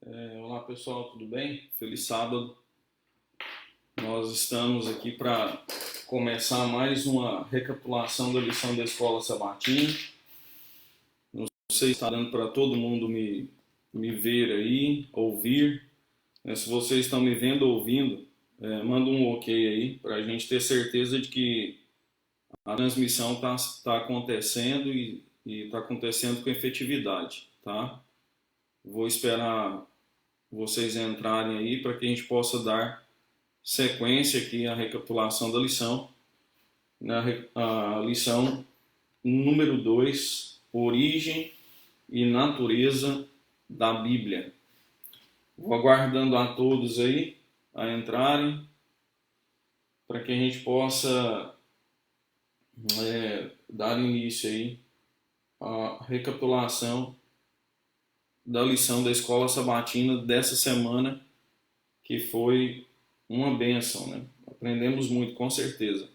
Olá pessoal, tudo bem? Feliz sábado. Nós estamos aqui para começar mais uma recapitulação da lição da Escola Sabatina. Não sei se está dando para todo mundo me ver aí, ouvir. Se vocês estão me vendo ou ouvindo, manda um ok aí para a gente ter certeza de que a transmissão tá acontecendo e está acontecendo com efetividade, tá? Vou esperar vocês entrarem aí para que a gente possa dar sequência aqui a recapitulação da lição, a lição número 2, origem e natureza da Bíblia. Vou aguardando a todos aí a entrarem para que a gente possa dar início aí à recapitulação da lição da Escola Sabatina dessa semana, que foi uma bênção, né? Aprendemos muito, com certeza.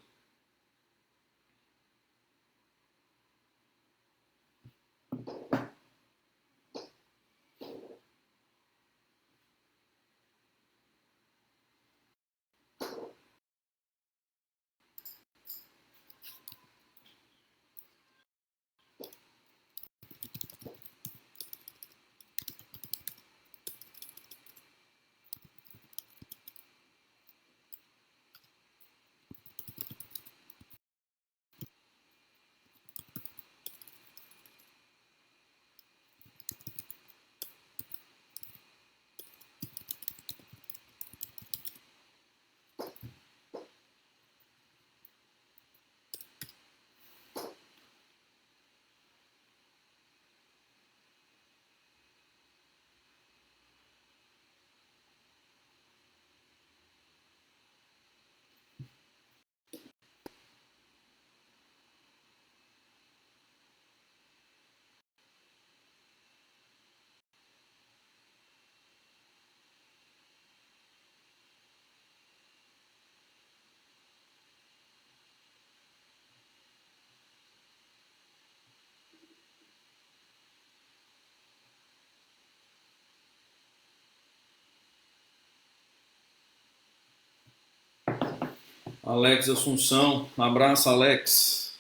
Alex Assunção, um abraço, Alex.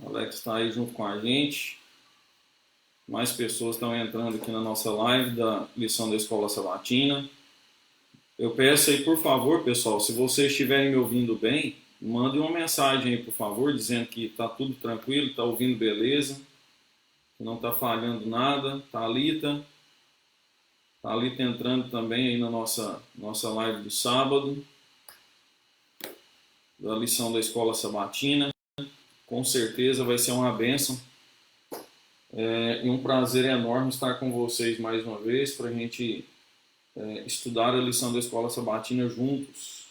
Alex está aí junto com a gente. Mais pessoas estão entrando aqui na nossa live da lição da Escola Sabatina. Eu peço aí, por favor, pessoal, se vocês estiverem me ouvindo bem, mandem uma mensagem aí, por favor, dizendo que está tudo tranquilo, está ouvindo beleza, que não está falhando nada. Thalita entrando também aí na nossa live do sábado, da lição da Escola Sabatina. Com certeza vai ser uma bênção. E um prazer enorme estar com vocês mais uma vez para a gente estudar a lição da Escola Sabatina juntos.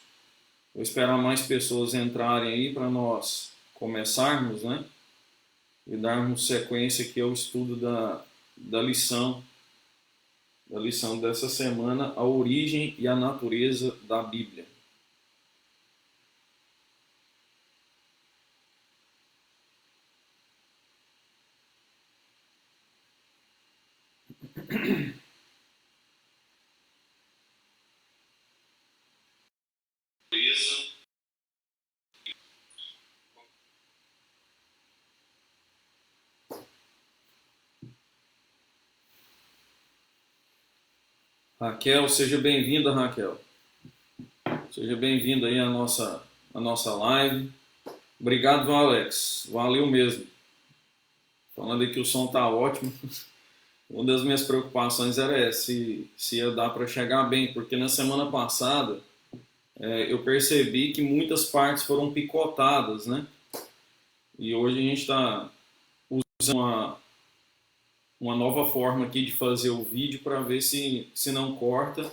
Vou esperar mais pessoas entrarem aí para nós começarmos, né? E darmos sequência aqui ao estudo da lição dessa semana, a origem e a natureza da Bíblia. Raquel, seja bem-vinda, Raquel. Seja bem-vinda aí à nossa live. Obrigado, Alex. Valeu mesmo. Falando aí que o som tá ótimo. Uma das minhas preocupações era se ia dar para chegar bem, porque na semana passada eu percebi que muitas partes foram picotadas, né? E hoje a gente está usando uma nova forma aqui de fazer o vídeo para ver se não corta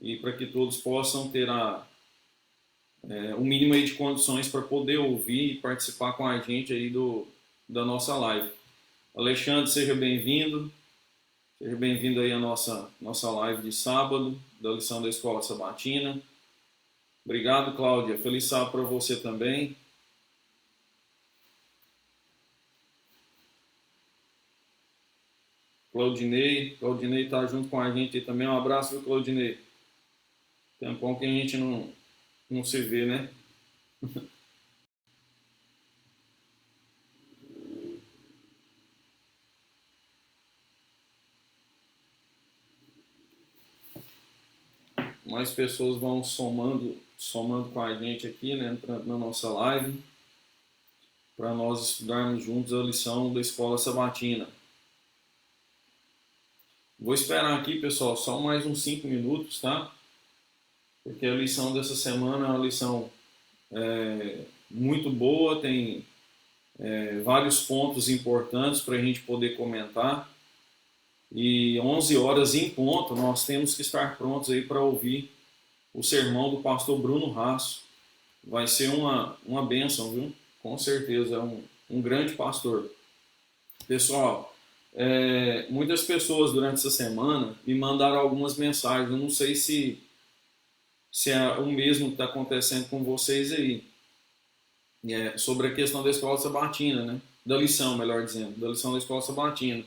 e para que todos possam ter o mínimo aí de condições para poder ouvir e participar com a gente aí da nossa live. Alexandre, seja bem-vindo. Seja bem-vindo aí à nossa live de sábado, da lição da Escola Sabatina. Obrigado, Cláudia. Feliz sábado para você também. Claudinei está junto com a gente aí também. Um abraço, viu, Claudinei? Tempão que a gente não se vê, né? Mais pessoas vão somando com a gente aqui, né, na nossa live, para nós estudarmos juntos a lição da Escola Sabatina. Vou esperar aqui, pessoal, só mais uns 5 minutos, tá? Porque a lição dessa semana é uma lição muito boa, tem vários pontos importantes para a gente poder comentar. E 11 horas em ponto, nós temos que estar prontos aí para ouvir o sermão do pastor Bruno Rasso. Vai ser uma bênção, viu? Com certeza, é um grande pastor. Pessoal, muitas pessoas durante essa semana me mandaram algumas mensagens. Eu não sei se é o mesmo que está acontecendo com vocês aí. Sobre a questão da escola sabatina, né? Da lição, melhor dizendo, da lição da escola sabatina.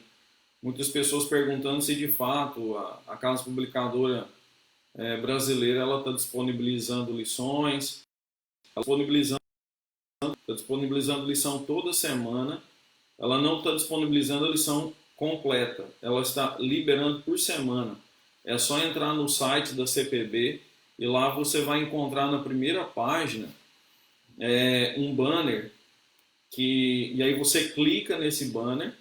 Muitas pessoas perguntando se de fato a casa publicadora brasileira ela está disponibilizando lições, está disponibilizando lição toda semana. Ela não está disponibilizando a lição completa, ela está liberando por semana. É só entrar no site da CPB e lá você vai encontrar na primeira página um banner e aí você clica nesse banner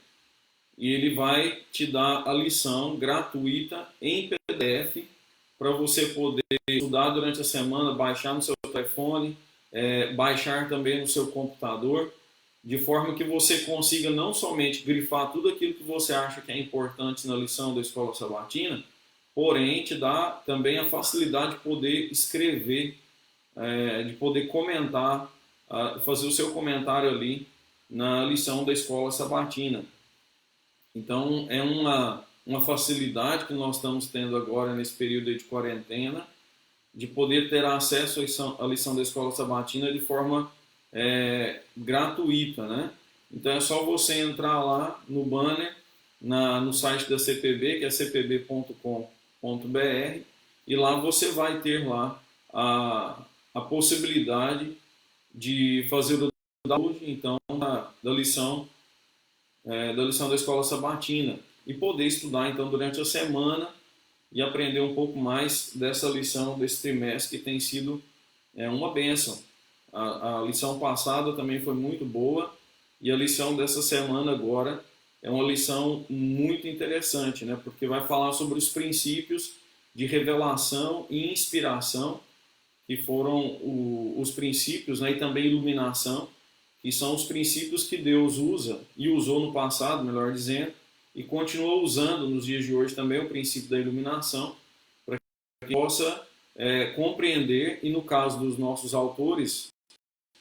e ele vai te dar a lição gratuita em PDF para você poder estudar durante a semana, baixar no seu telefone, baixar também no seu computador, de forma que você consiga não somente grifar tudo aquilo que você acha que é importante na lição da Escola Sabatina, porém te dá também a facilidade de poder escrever, de poder comentar, fazer o seu comentário ali na lição da Escola Sabatina. Então, é uma facilidade que nós estamos tendo agora nesse período de quarentena, de poder ter acesso à lição da Escola Sabatina de forma gratuita, né? Então, é só você entrar lá no banner, no site da CPB, que é cpb.com.br, e lá você vai ter lá a possibilidade de fazer o download, então, da lição da Escola Sabatina e poder estudar então durante a semana e aprender um pouco mais dessa lição desse trimestre que tem sido uma bênção. A lição passada também foi muito boa e a lição dessa semana agora é uma lição muito interessante, né? Porque vai falar sobre os princípios de revelação e inspiração, que foram os princípios, né? E também iluminação, que são os princípios que Deus usa e usou no passado, melhor dizendo, e continua usando nos dias de hoje também o princípio da iluminação, para que possa compreender, e no caso dos nossos autores,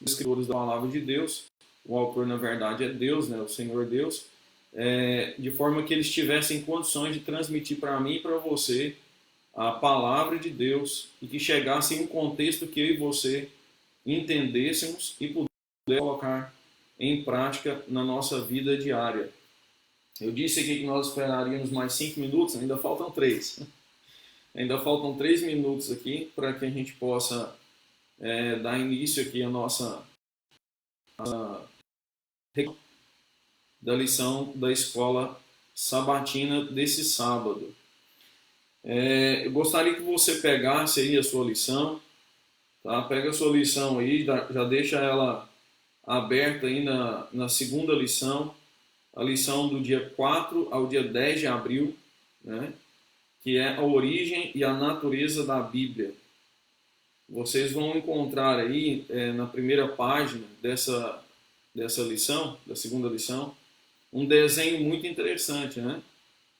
os escritores da palavra de Deus, o autor na verdade é Deus, né, o Senhor Deus, de forma que eles tivessem condições de transmitir para mim e para você a palavra de Deus e que chegasse em um contexto que eu e você entendêssemos e pudéssemos colocar em prática na nossa vida diária. Eu disse aqui que nós esperaríamos mais 5 minutos, ainda faltam 3. Ainda faltam 3 minutos aqui para que a gente possa dar início aqui à nossa da lição da Escola Sabatina desse sábado. Eu gostaria que você pegasse aí a sua lição, tá? Pega a sua lição aí, já deixa ela aberta aí na segunda lição, a lição do dia 4 ao dia 10 de abril, né? Que é a origem e a natureza da Bíblia. Vocês vão encontrar aí na primeira página dessa lição, da segunda lição, um desenho muito interessante, né?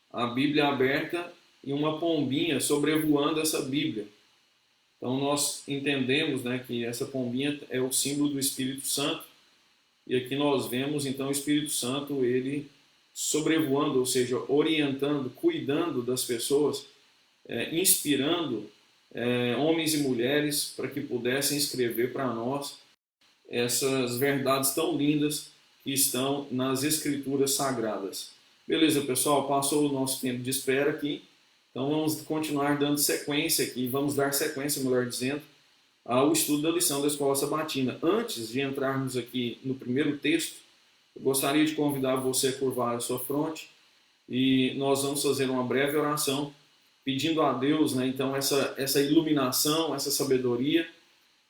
A Bíblia aberta e uma pombinha sobrevoando essa Bíblia. Então nós entendemos, né, que essa pombinha é o símbolo do Espírito Santo, e aqui nós vemos então o Espírito Santo ele sobrevoando, ou seja, orientando, cuidando das pessoas, inspirando homens e mulheres para que pudessem escrever para nós essas verdades tão lindas que estão nas Escrituras Sagradas. Beleza, pessoal, passou o nosso tempo de espera aqui, então vamos continuar dando sequência aqui, vamos dar sequência, melhor dizendo, ao estudo da lição da Escola Sabatina. Antes de entrarmos aqui no primeiro texto, eu gostaria de convidar você a curvar a sua fronte e nós vamos fazer uma breve oração pedindo a Deus, né, então, essa iluminação, essa sabedoria,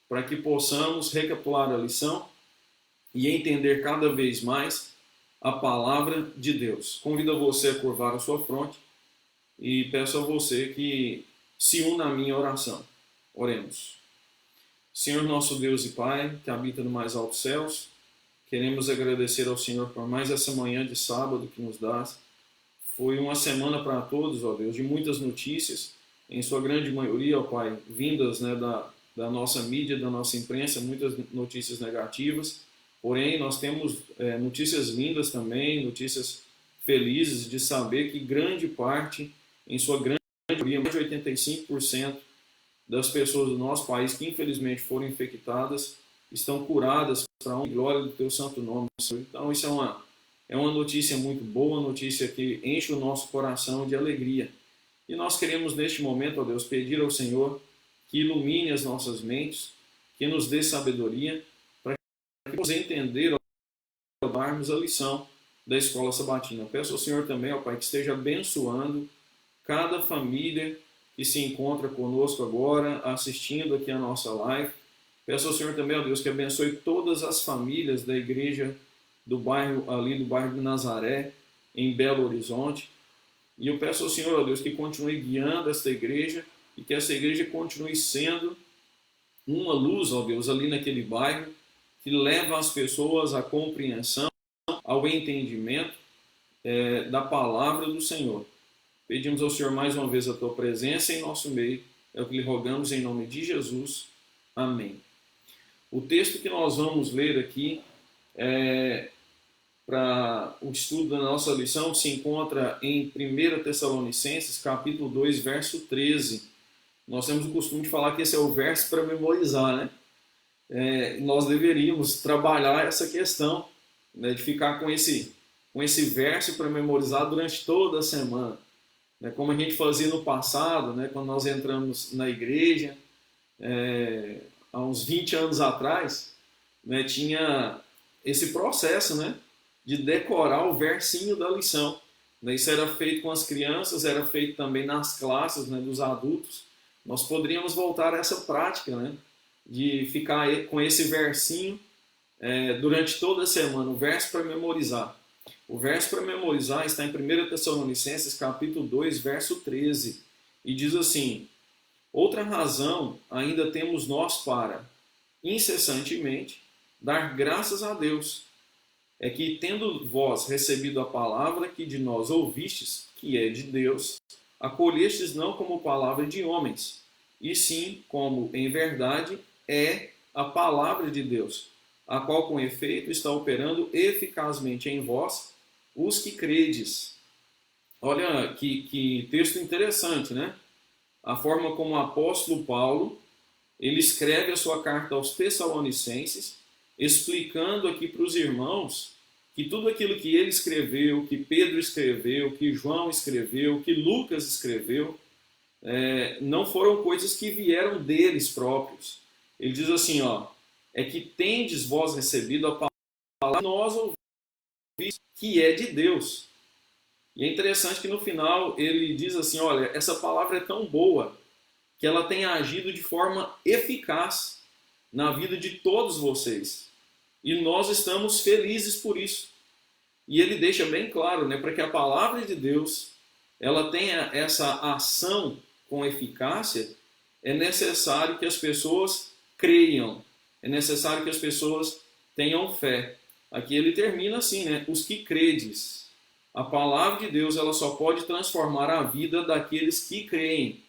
para que possamos recapitular a lição e entender cada vez mais a palavra de Deus. Convido você a curvar a sua fronte e peço a você que se una à minha oração. Oremos. Senhor nosso Deus e Pai, que habita no mais altos céus, queremos agradecer ao Senhor por mais essa manhã de sábado que nos dá. Foi uma semana para todos, ó Deus, de muitas notícias, em sua grande maioria, ó Pai, vindas, né, da nossa mídia, da nossa imprensa, muitas notícias negativas. Porém, nós temos notícias lindas também, notícias felizes de saber que grande parte, em sua grande maioria, mais de 85% das pessoas do nosso país que infelizmente foram infectadas, estão curadas para a honra e glória do Teu santo nome, Senhor. Então, isso é uma notícia muito boa, uma notícia que enche o nosso coração de alegria. E nós queremos, neste momento, ó Deus, pedir ao Senhor que ilumine as nossas mentes, que nos dê sabedoria, para que entender ao darmos a lição da Escola Sabatina. Eu peço ao Senhor também, ó Pai, que esteja abençoando cada família que se encontra conosco agora, assistindo aqui a nossa live. Peço ao Senhor também, ó Deus, que abençoe todas as famílias da igreja do bairro de Nazaré, em Belo Horizonte. E eu peço ao Senhor, ó Deus, que continue guiando esta igreja e que essa igreja continue sendo uma luz, ó Deus, ali naquele bairro, que leva as pessoas à compreensão, ao entendimento da palavra do Senhor. Pedimos ao Senhor mais uma vez a Tua presença em nosso meio, é o que lhe rogamos em nome de Jesus. Amém. O texto que nós vamos ler aqui, para o estudo da nossa lição, se encontra em 1 Tessalonicenses, capítulo 2, verso 13. Nós temos o costume de falar que esse é o verso para memorizar, né? Nós deveríamos trabalhar essa questão, né, de ficar com esse verso para memorizar durante toda a semana, né, como a gente fazia no passado, né, quando nós entramos na igreja, há uns 20 anos atrás, né, tinha esse processo, né, de decorar o versinho da lição, né. Isso era feito com as crianças, era feito também nas classes, né, dos adultos. Nós poderíamos voltar a essa prática, né, de ficar com esse versinho durante toda a semana, o verso para memorizar. O verso para memorizar está em 1 Tessalonicenses, capítulo 2, verso 13, e diz assim: outra razão ainda temos nós para, incessantemente, dar graças a Deus, é que, tendo vós recebido a palavra que de nós ouvistes, que é de Deus, acolhestes não como palavra de homens, e sim como, em verdade, é a palavra de Deus, a qual com efeito está operando eficazmente em vós, os que credes. Olha que texto interessante, né? A forma como o apóstolo Paulo, ele escreve a sua carta aos Tessalonicenses, explicando aqui para os irmãos que tudo aquilo que ele escreveu, que Pedro escreveu, que João escreveu, que Lucas escreveu, não foram coisas que vieram deles próprios. Ele diz assim, ó, é que tendes vós recebido a palavra que nós ouvimos, que é de Deus. E é interessante que no final ele diz assim, olha, essa palavra é tão boa que ela tem agido de forma eficaz na vida de todos vocês. E nós estamos felizes por isso. E ele deixa bem claro, né, para que a palavra de Deus ela tenha essa ação com eficácia, é necessário que as pessoas creiam, é necessário que as pessoas tenham fé. Aqui ele termina assim, né? Os que credes. A palavra de Deus ela só pode transformar a vida daqueles que creem.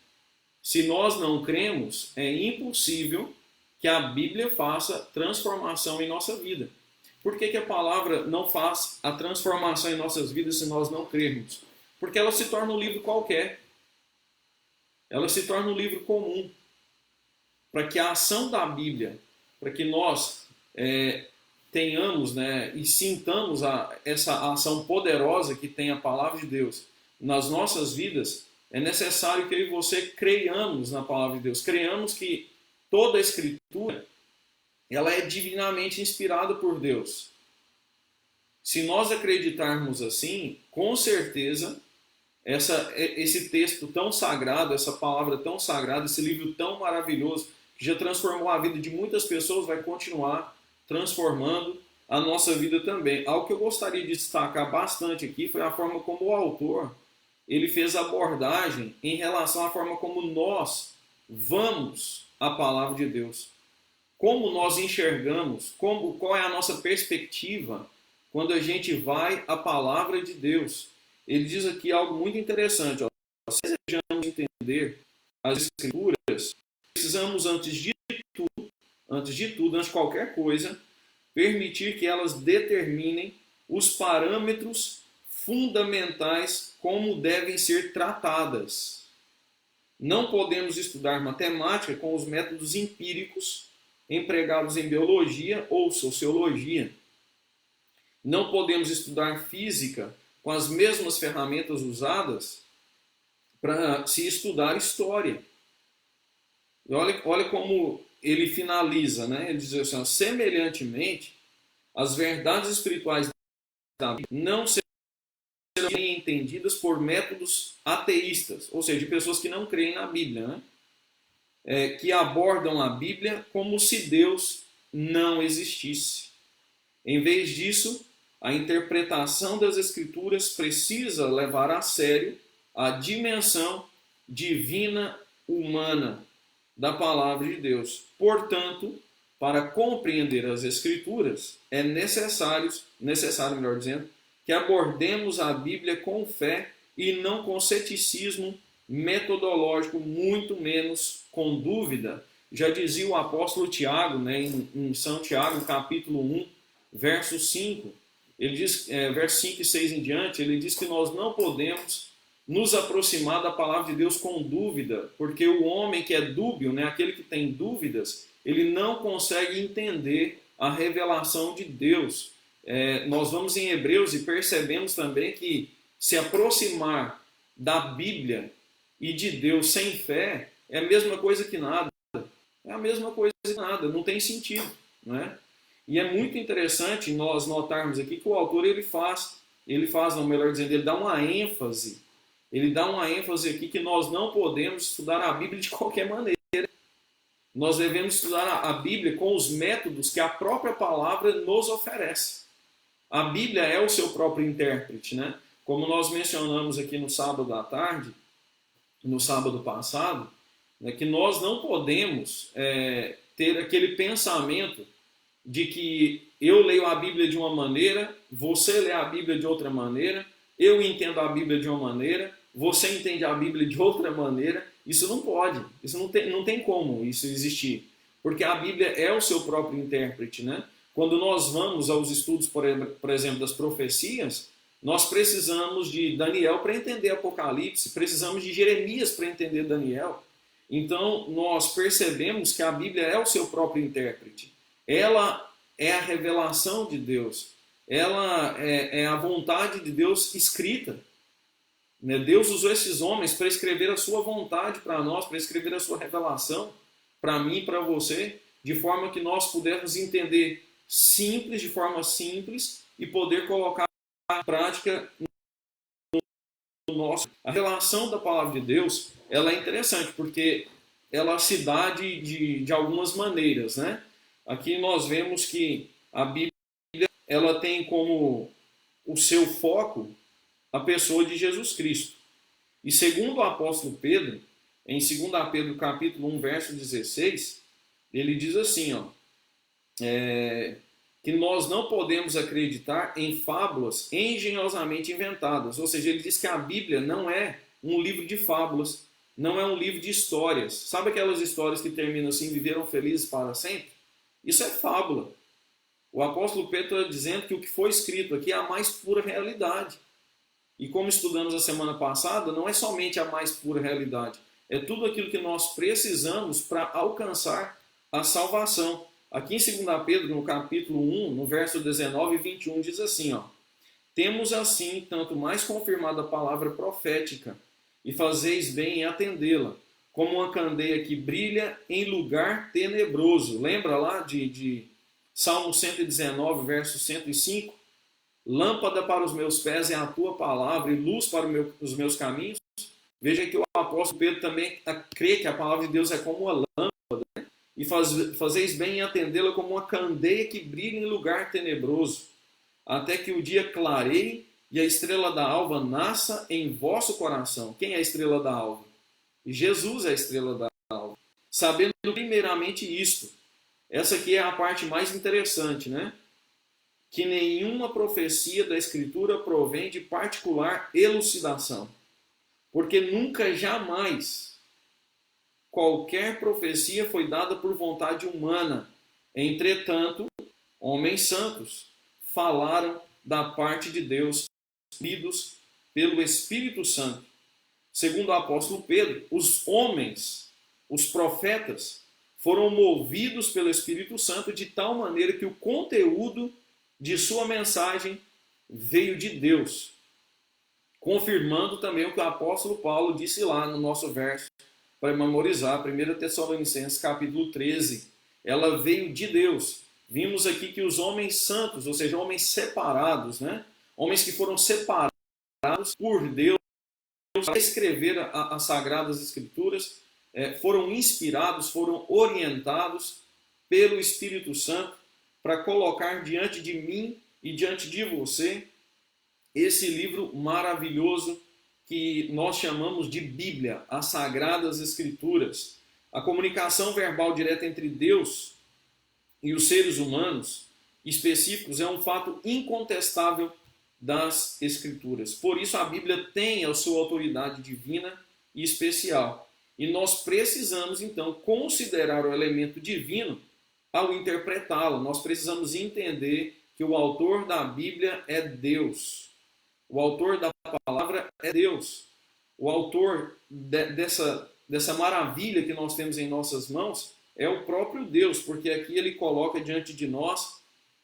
Se nós não cremos, é impossível que a Bíblia faça transformação em nossa vida. Por que a palavra não faz a transformação em nossas vidas se nós não crermos? Porque ela se torna um livro qualquer. Ela se torna um livro comum. Para que a ação da Bíblia, para que nós tenhamos, né, e sintamos essa ação poderosa que tem a palavra de Deus nas nossas vidas, é necessário que eu e você creiamos na palavra de Deus, creiamos que toda a Escritura ela é divinamente inspirada por Deus. Se nós acreditarmos assim, com certeza, esse texto tão sagrado, essa palavra tão sagrada, esse livro tão maravilhoso, que já transformou a vida de muitas pessoas, vai continuar transformando a nossa vida também. Algo que eu gostaria de destacar bastante aqui foi a forma como o autor ele fez a abordagem em relação à forma como nós vamos à palavra de Deus. Como nós enxergamos, qual é a nossa perspectiva quando a gente vai à palavra de Deus. Ele diz aqui algo muito interessante. Ó. Se desejamos entender as Escrituras, precisamos, antes de tudo, antes de qualquer coisa, permitir que elas determinem os parâmetros fundamentais como devem ser tratadas. Não podemos estudar matemática com os métodos empíricos empregados em biologia ou sociologia. Não podemos estudar física com as mesmas ferramentas usadas para se estudar história. E olha como ele finaliza, né? Ele diz assim, semelhantemente, as verdades espirituais da Bíblia não serão entendidas por métodos ateístas, ou seja, de pessoas que não creem na Bíblia, né? Que abordam a Bíblia como se Deus não existisse. Em vez disso, a interpretação das Escrituras precisa levar a sério a dimensão divina humana da palavra de Deus. Portanto, para compreender as Escrituras, é necessário, melhor dizendo, que abordemos a Bíblia com fé e não com ceticismo metodológico, muito menos com dúvida. Já dizia o apóstolo Tiago, né, em São Tiago, capítulo 1, verso 5, ele diz, verso 5 e 6 em diante, ele diz que nós não podemos nos aproximar da palavra de Deus com dúvida, porque o homem que é dúbio, né, aquele que tem dúvidas, ele não consegue entender a revelação de Deus. Nós vamos em Hebreus e percebemos também que se aproximar da Bíblia e de Deus sem fé é a mesma coisa que nada. É a mesma coisa que nada, não tem sentido, né? E é muito interessante nós notarmos aqui que o autor ele dá uma ênfase. Ele dá uma ênfase aqui que nós não podemos estudar a Bíblia de qualquer maneira. Nós devemos estudar a Bíblia com os métodos que a própria palavra nos oferece. A Bíblia é o seu próprio intérprete, né? Como nós mencionamos aqui no sábado à tarde, no sábado passado, né, que nós não podemos ter aquele pensamento de que eu leio a Bíblia de uma maneira, você lê a Bíblia de outra maneira, eu entendo a Bíblia de uma maneira, você entende a Bíblia de outra maneira. Isso não pode, isso não tem como isso existir, porque a Bíblia é o seu próprio intérprete, né? Quando nós vamos aos estudos, por exemplo, das profecias, nós precisamos de Daniel para entender Apocalipse, precisamos de Jeremias para entender Daniel. Então, nós percebemos que a Bíblia é o seu próprio intérprete. Ela é a revelação de Deus. Ela é a vontade de Deus escrita. Deus usou esses homens para escrever a sua vontade para nós, para escrever a sua revelação para mim e para você, de forma que nós pudermos entender de forma simples, e poder colocar em prática no nosso. A relação da palavra de Deus, ela é interessante, porque ela se dá de algumas maneiras, né? Aqui nós vemos que a Bíblia ela tem como o seu foco a pessoa de Jesus Cristo. E segundo o apóstolo Pedro, em 2 Pedro capítulo 1, verso 16, ele diz assim, que nós não podemos acreditar em fábulas engenhosamente inventadas. Ou seja, ele diz que a Bíblia não é um livro de fábulas, não é um livro de histórias. Sabe aquelas histórias que terminam assim, viveram felizes para sempre? Isso é fábula. O apóstolo Pedro está dizendo que o que foi escrito aqui é a mais pura realidade. E como estudamos a semana passada, não é somente a mais pura realidade, é tudo aquilo que nós precisamos para alcançar a salvação. Aqui em 2 Pedro, no capítulo 1, no verso 19 e 21, diz assim, ó: temos assim tanto mais confirmada a palavra profética, e fazeis bem em atendê-la, como uma candeia que brilha em lugar tenebroso. Lembra lá de Salmo 119, verso 105? Lâmpada para os meus pés é a tua palavra e luz para os meus caminhos. Veja que o apóstolo Pedro também crê que a palavra de Deus é como uma lâmpada, né? E fazeis bem em atendê-la como uma candeia que brilha em lugar tenebroso, até que o dia clareie e a estrela da alva nasça em vosso coração. Quem é a estrela da alva? Jesus é a estrela da alva. Sabendo primeiramente isto, essa aqui é a parte mais interessante, né? Que nenhuma profecia da Escritura provém de particular elucidação, porque nunca, jamais, qualquer profecia foi dada por vontade humana. Entretanto, homens santos falaram da parte de Deus, lidos pelo Espírito Santo. Segundo o apóstolo Pedro, os homens, os profetas, foram movidos pelo Espírito Santo de tal maneira que o conteúdo de sua mensagem veio de Deus, confirmando também o que o apóstolo Paulo disse lá no nosso verso, para memorizar, 1 Tessalonicenses capítulo 13. Ela veio de Deus. Vimos aqui que os homens santos, ou seja, homens separados, né? Homens que foram separados por Deus para escrever as Sagradas Escrituras, foram inspirados, foram orientados pelo Espírito Santo para colocar diante de mim e diante de você esse livro maravilhoso que nós chamamos de Bíblia, as Sagradas Escrituras. A comunicação verbal direta entre Deus e os seres humanos específicos é um fato incontestável das Escrituras. Por isso a Bíblia tem a sua autoridade divina e especial. E nós precisamos, então, considerar o elemento divino ao interpretá-lo. Nós precisamos entender que o autor da Bíblia é Deus. O autor da palavra é Deus. O autor dessa maravilha que nós temos em nossas mãos é o próprio Deus, porque aqui ele coloca diante de nós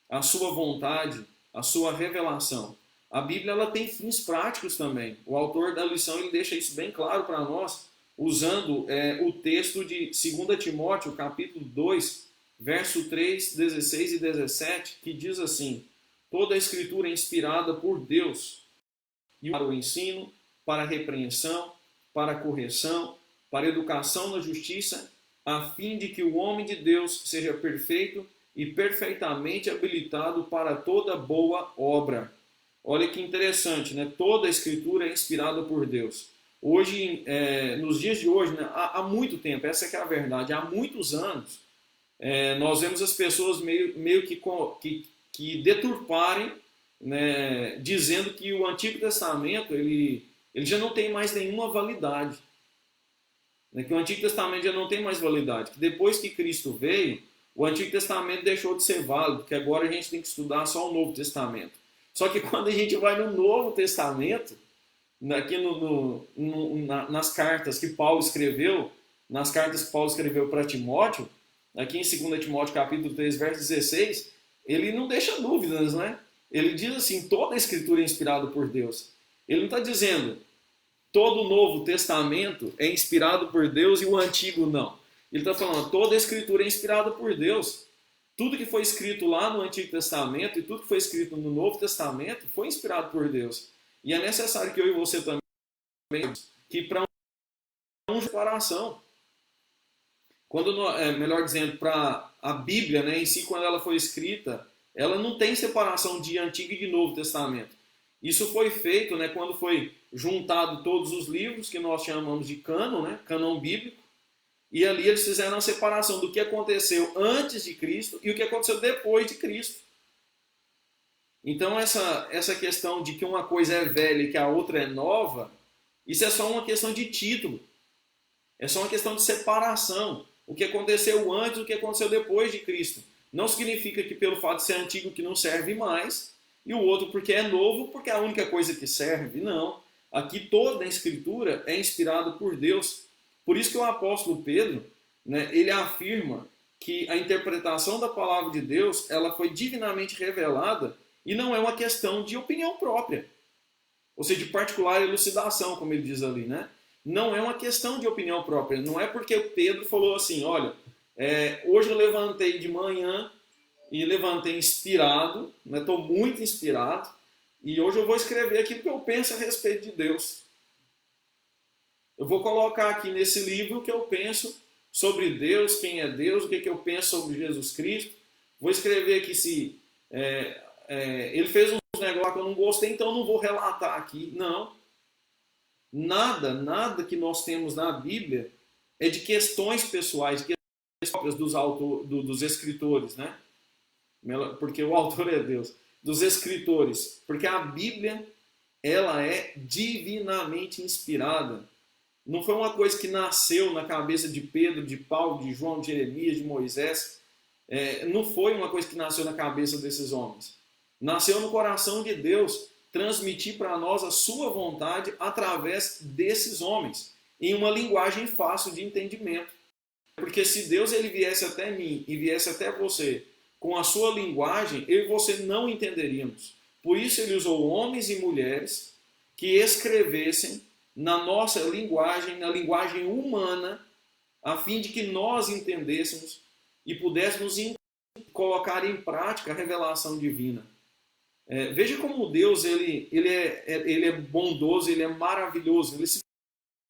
a sua vontade, a sua revelação. A Bíblia ela tem fins práticos também. O autor da lição ele deixa isso bem claro para nós, usando o texto de 2 Timóteo, capítulo 2, verso 3, 16 e 17, que diz assim: toda a Escritura é inspirada por Deus, e para o ensino, para a repreensão, para a correção, para a educação na justiça, a fim de que o homem de Deus seja perfeito e perfeitamente habilitado para toda boa obra. Olha que interessante, né? Toda a Escritura é inspirada por Deus. Hoje, nos dias de hoje, né, há muito tempo, essa que é a verdade, há muitos anos, nós vemos as pessoas meio que deturparem, né, dizendo que o Antigo Testamento ele já não tem mais nenhuma validade. Né, que o Antigo Testamento já não tem mais validade. Que depois que Cristo veio, o Antigo Testamento deixou de ser válido, que agora a gente tem que estudar só o Novo Testamento. Só que quando a gente vai no Novo Testamento, aqui nas cartas que Paulo escreveu, nas cartas que Paulo escreveu para Timóteo, aqui em 2 Timóteo capítulo 3, verso 16, ele não deixa dúvidas, né? Ele diz assim, toda a Escritura é inspirada por Deus. Ele não está dizendo, todo o Novo Testamento é inspirado por Deus e o Antigo não. Ele está falando, toda a Escritura é inspirada por Deus. Tudo que foi escrito lá no Antigo Testamento e tudo que foi escrito no Novo Testamento foi inspirado por Deus. E é necessário que eu e você também, que para uma separação, melhor dizendo, para a Bíblia, né, em si, quando ela foi escrita, ela não tem separação de Antigo e de Novo Testamento. Isso foi feito, né, quando foi juntado todos os livros que nós chamamos de cânon, né, cânon bíblico, e ali eles fizeram a separação do que aconteceu antes de Cristo e o que aconteceu depois de Cristo. Então essa questão de que uma coisa é velha e que a outra é nova, isso é só uma questão de título. É só uma questão de separação. O que aconteceu antes e o que aconteceu depois de Cristo. Não significa que pelo fato de ser antigo que não serve mais, e o outro porque é novo, porque é a única coisa que serve. Não. Aqui toda a Escritura é inspirada por Deus. Por isso que o apóstolo Pedro, né, ele afirma que a interpretação da palavra de Deus, ela foi divinamente revelada e não é uma questão de opinião própria, ou seja, de particular elucidação, como ele diz ali, né? Não é uma questão de opinião própria, não é porque Pedro falou assim, olha, hoje eu levantei de manhã e levantei inspirado, estou muito inspirado, e hoje eu vou escrever aqui o que eu penso a respeito de Deus. Eu vou colocar aqui nesse livro o que eu penso sobre Deus, quem é Deus, o que eu penso sobre Jesus Cristo. Vou escrever aqui se ele fez uns negócios que eu não gostei, então eu não vou relatar aqui. Não. Nada que nós temos na Bíblia é de questões pessoais, de questões próprias dos escritores, né? Porque o autor é Deus. Dos escritores. Porque a Bíblia, ela é divinamente inspirada. Não foi uma coisa que nasceu na cabeça de Pedro, de Paulo, de João, de Jeremias, de Moisés. Não foi uma coisa que nasceu na cabeça desses homens. Nasceu no coração de Deus transmitir para nós a sua vontade através desses homens, em uma linguagem fácil de entendimento. Porque se Deus ele viesse até mim e viesse até você com a sua linguagem, eu e você não entenderíamos. Por isso ele usou homens e mulheres que escrevessem na nossa linguagem, na linguagem humana, a fim de que nós entendêssemos e pudéssemos colocar em prática a revelação divina. Veja como Deus ele é bondoso, ele é maravilhoso, ele se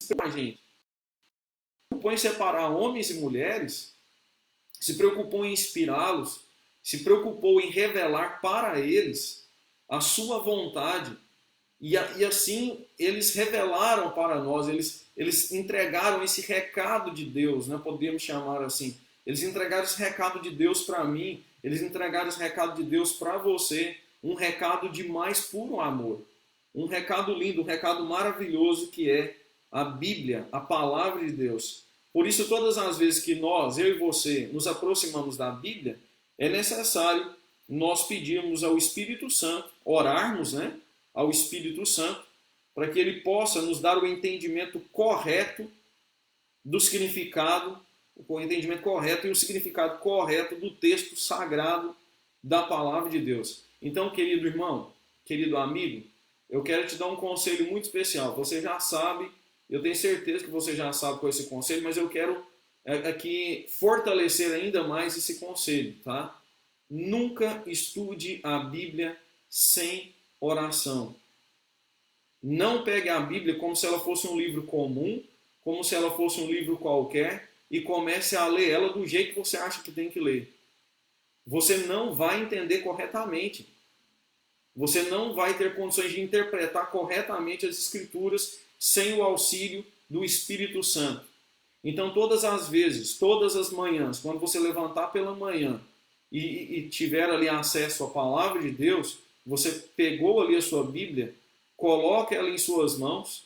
preocupa com a gente. Se preocupou em separar homens e mulheres, se preocupou em inspirá-los, se preocupou em revelar para eles a sua vontade. E assim eles revelaram para nós, eles entregaram esse recado de Deus, né? Podemos chamar assim. Eles entregaram esse recado de Deus para mim, eles entregaram esse recado de Deus para você, um recado de mais puro amor, um recado lindo, um recado maravilhoso que é a Bíblia, a palavra de Deus. Por isso, todas as vezes que nós, eu e você, nos aproximamos da Bíblia, é necessário nós pedirmos ao Espírito Santo, orarmos, né, ao Espírito Santo, para que ele possa nos dar o entendimento correto do significado, o entendimento correto e o significado correto do texto sagrado da palavra de Deus. Então, querido irmão, querido amigo, eu quero te dar um conselho muito especial. Você já sabe, eu tenho certeza que você já sabe qual é esse conselho, mas eu quero aqui fortalecer ainda mais esse conselho, tá? Nunca estude a Bíblia sem oração. Não pegue a Bíblia como se ela fosse um livro comum, como se ela fosse um livro qualquer, e comece a ler ela do jeito que você acha que tem que ler. Você não vai entender corretamente. Você não vai ter condições de interpretar corretamente as Escrituras sem o auxílio do Espírito Santo. Então, todas as vezes, todas as manhãs, quando você levantar pela manhã e tiver ali acesso à palavra de Deus, você pegou ali a sua Bíblia, coloque ela em suas mãos,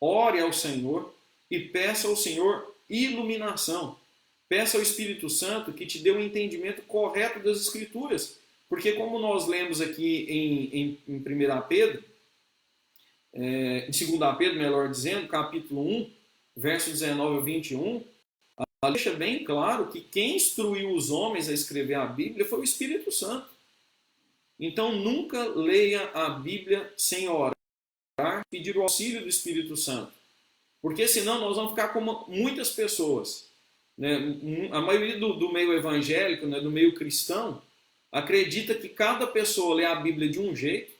ore ao Senhor e peça ao Senhor iluminação. Peça ao Espírito Santo que te dê o entendimento correto das Escrituras. Porque como nós lemos aqui em 1 Pedro, em 2 Pedro, melhor dizendo, capítulo 1, verso 19 a 21, deixa bem claro que quem instruiu os homens a escrever a Bíblia foi o Espírito Santo. Então nunca leia a Bíblia sem orar, pedir o auxílio do Espírito Santo. Porque senão nós vamos ficar como muitas pessoas. Né? A maioria do meio evangélico, né, do meio cristão, acredita que cada pessoa lê a Bíblia de um jeito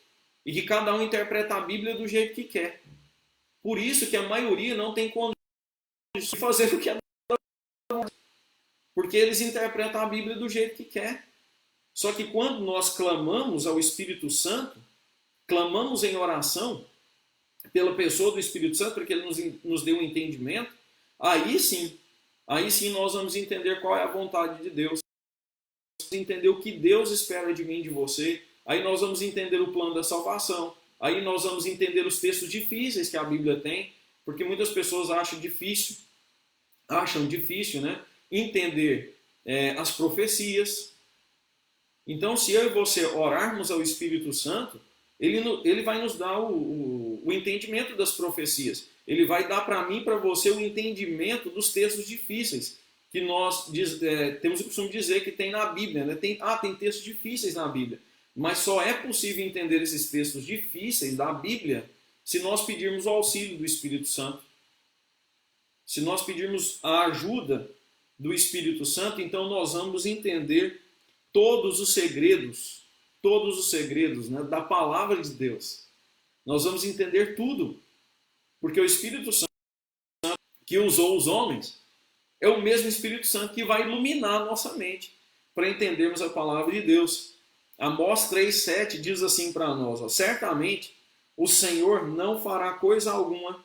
e que cada um interpreta a Bíblia do jeito que quer. Por isso que a maioria não tem condições de fazer o que é porque eles interpretam a Bíblia do jeito que quer. Só que quando nós clamamos ao Espírito Santo, clamamos em oração pela pessoa do Espírito Santo, para que ele nos dê um entendimento, aí sim nós vamos entender qual é a vontade de Deus, entender o que Deus espera de mim e de você, aí nós vamos entender o plano da salvação, aí nós vamos entender os textos difíceis que a Bíblia tem, porque muitas pessoas acham difícil, né, entender as profecias. Então, se eu e você orarmos ao Espírito Santo, ele vai nos dar o entendimento das profecias. Ele vai dar para mim e para você o entendimento dos textos difíceis. que nós temos o costume de dizer que tem na Bíblia, né? Tem textos difíceis na Bíblia, mas só é possível entender esses textos difíceis da Bíblia se nós pedirmos o auxílio do Espírito Santo. Se nós pedirmos a ajuda do Espírito Santo, então nós vamos entender todos os segredos, né, da palavra de Deus. Nós vamos entender tudo, porque o Espírito Santo que usou os homens é o mesmo Espírito Santo que vai iluminar a nossa mente para entendermos a palavra de Deus. Amós 3,7 diz assim para nós, ó, certamente o Senhor não fará coisa alguma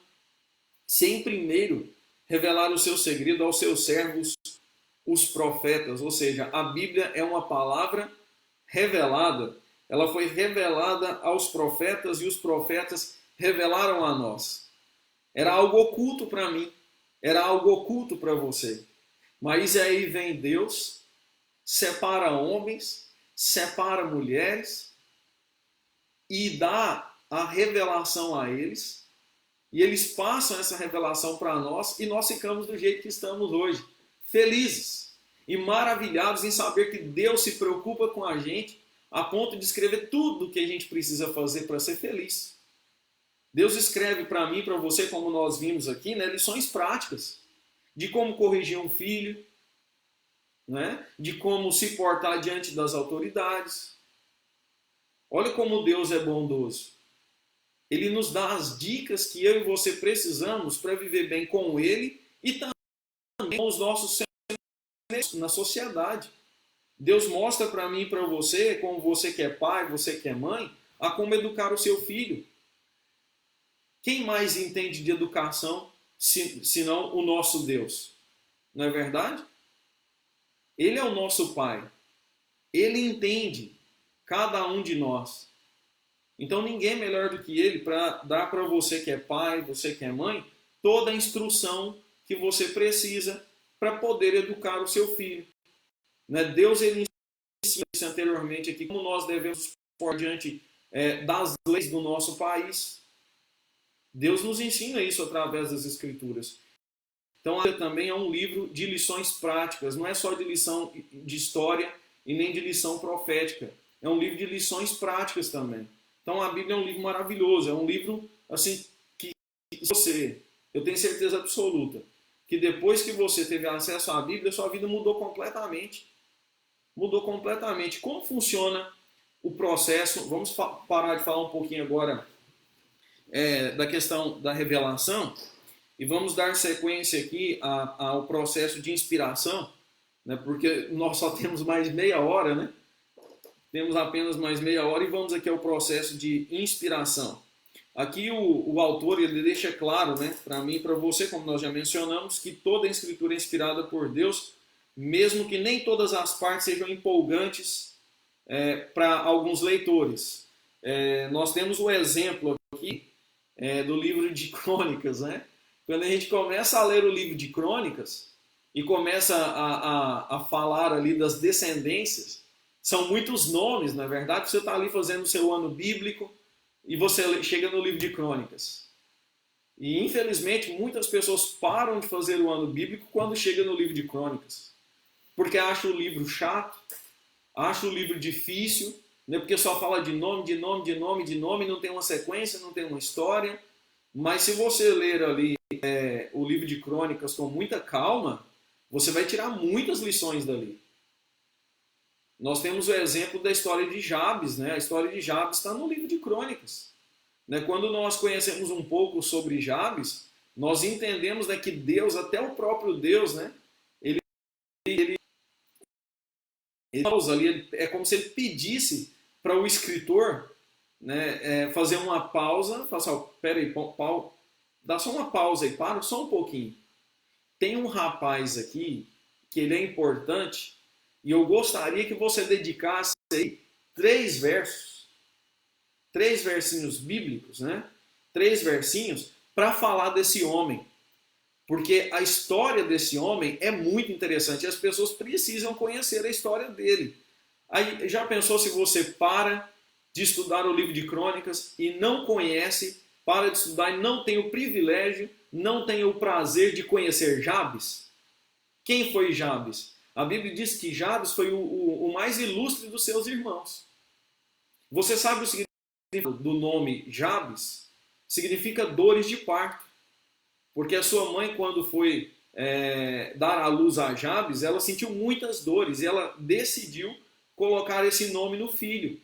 sem primeiro revelar o seu segredo aos seus servos, os profetas. Ou seja, a Bíblia é uma palavra revelada. Ela foi revelada aos profetas e os profetas revelaram a nós. Era algo oculto para mim, era algo oculto para você. Mas aí vem Deus, separa homens, separa mulheres e dá a revelação a eles. E eles passam essa revelação para nós e nós ficamos do jeito que estamos hoje, felizes e maravilhados em saber que Deus se preocupa com a gente a ponto de escrever tudo o que a gente precisa fazer para ser feliz. Deus escreve para mim e para você, como nós vimos aqui, né, lições práticas de como corrigir um filho, né, de como se portar diante das autoridades. Olha como Deus é bondoso. Ele nos dá as dicas que eu e você precisamos para viver bem com Ele e também com os nossos semelhantes na sociedade. Deus mostra para mim e para você, como você que é pai, você que é mãe, a como educar o seu filho. Quem mais entende de educação senão o nosso Deus? Não é verdade? Ele é o nosso pai. Ele entende cada um de nós. Então ninguém é melhor do que ele para dar para você que é pai, você que é mãe, toda a instrução que você precisa para poder educar o seu filho. Né? Deus ele ensina isso anteriormente aqui, como nós devemos por diante das leis do nosso país. Deus nos ensina isso através das Escrituras. Então, a Bíblia também é um livro de lições práticas, não é só de lição de história e nem de lição profética. É um livro de lições práticas também. Então, a Bíblia é um livro maravilhoso, é um livro assim que você, eu tenho certeza absoluta, que depois que você teve acesso à Bíblia, sua vida mudou completamente. Mudou completamente. Como funciona o processo? Vamos parar de falar um pouquinho agora da questão da revelação e vamos dar sequência aqui ao processo de inspiração, né? Porque nós só temos mais meia hora, né? Temos apenas mais meia hora e vamos aqui ao processo de inspiração. Aqui o autor ele deixa claro, né, para mim e para você, como nós já mencionamos, que toda a Escritura é inspirada por Deus, mesmo que nem todas as partes sejam empolgantes para alguns leitores. Nós temos o exemplo aqui do livro de Crônicas, né? Quando a gente começa a ler o livro de Crônicas e começa a falar ali das descendências, são muitos nomes, na verdade. Você está ali fazendo o seu ano bíblico e você chega no livro de Crônicas. E infelizmente muitas pessoas param de fazer o ano bíblico quando chega no livro de Crônicas, porque acham o livro chato, acham o livro difícil, né? Porque só fala de nome, não tem uma sequência, não tem uma história. Mas se você ler ali o livro de Crônicas com muita calma, você vai tirar muitas lições dali. Nós temos o exemplo da história de Jabes, né? A história de Jabes está no livro de Crônicas. Né? Quando nós conhecemos um pouco sobre Jabes, nós entendemos, né, que Deus, até o próprio Deus, né, ele ali, é como se ele pedisse para o escritor, né, fazer uma pausa, falar assim, peraí, dá só uma pausa aí, para só um pouquinho. Tem um rapaz aqui que ele é importante e eu gostaria que você dedicasse aí 3 versos, 3 versinhos bíblicos, né? 3 versinhos para falar desse homem. Porque a história desse homem é muito interessante e as pessoas precisam conhecer a história dele. Aí, já pensou se você para de estudar o livro de Crônicas e não conhece, para de estudar e não tem o privilégio, não tem o prazer de conhecer Jabes? Quem foi Jabes? A Bíblia diz que Jabes foi o mais ilustre dos seus irmãos. Você sabe o significado do nome Jabes? Significa dores de parto. Porque a sua mãe, quando foi dar à luz a Jabes, ela sentiu muitas dores e ela decidiu colocar esse nome no filho.